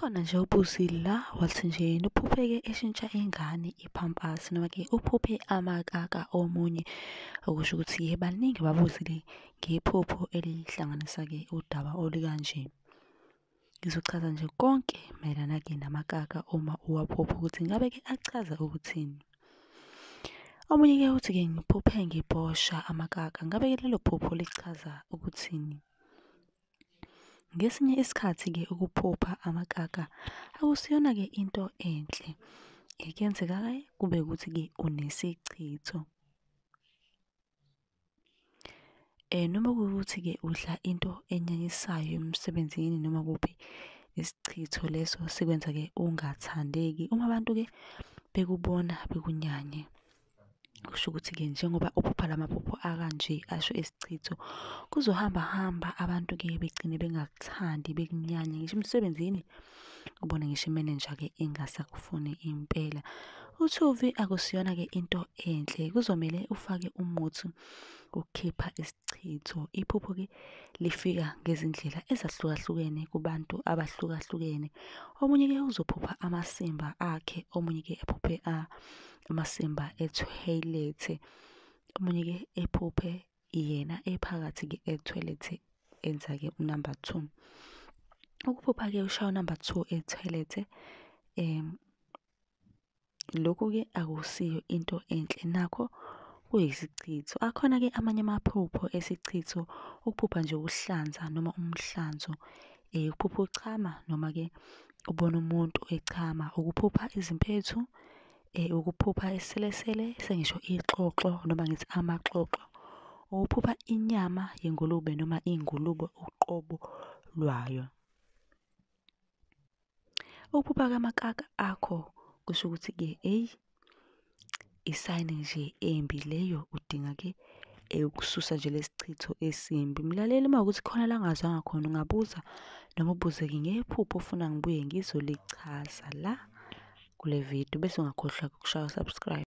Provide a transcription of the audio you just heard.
Kukhona nje ubuzi la wathi nje uphuphe-ke eshintsha ingane iphampasi noma-ke uphuphe amakaka omunye, okusho ukuthi-ke baningi babuzile ngephupho elihlanganisa-ke udaba olukanje. Ngizochaza nje konke mayelana-ke namakaka uma uwaphupha ukuthi ngabe-ke achaza ukuthini. Omunye-ke uthi-ke ngiphuphe ngibhosha amakaka, ngabe-ke lelo phupho lichaza ukuthini? Ngesinye isikhathi-ke ukuphupha amakaka akusiyona-ke into enhle. Kuyenzeka-ke kube ukuthi-ke unesichitho. Noma kuwukuthi-ke udla into enyanyisayo emsebenzini noma kuphi, isichitho leso sikwenza-ke ungathandeki. Uma abantu-ke bekubona bekunyanye, kusho ukuthi-ke njengoba uphupha lamaphupho akanje asho isichitho, kuzohamba hamba abantu-ke begcine bengakuthandi bekunyanye. Ngisho emsebenzini ubone ngisho imenenja-ke ingasakufuni impela. Uthuvi akusiyona-ke into enhle, kuzomele ufake umuthi wokukhipha isichitho. Iphupho-ke lifika ngezindlela ezahlukahlukene kubantu abahlukahlukene. Omunye-ke uzophupha amasimba akhe, omunye-ke ephuphe amasimba ethoyilethe, omunye-ke ephuphe yena ephakathi-ke ethoyilethe enza-ke unamba 2. Ukuphupha-ke ushaya unamba 2 ethoyilethe, lokhu-ke akusiyo into enhle, nakho kuyisichitho. Akhona-ke amanye amaphupho esichitho, ukuphupha nje ukuhlanza noma umhlanzo, ukuphupha uchama noma-ke ubone umuntu echama, ukuphupha izimpethu, ukuphupha iselesele, sengisho ixoxo noma ngithi amaxoxo, ukuphupha inyama yengulube noma ingulube uqobo lwayo. Ukuphupha kamakaka akho kusho ukuthi-ke isayini nje embi leyo, udinga-ke ukususa nje lesichitho esimbi. Mlaleli, uma kuwukuthi khona la ongazwanga khona ungabuza noma ubuze-ke ngephupho ofuna ngibuye ngizolichaza la kule video, bese ungakhohlwa ukushaya u-subscribe.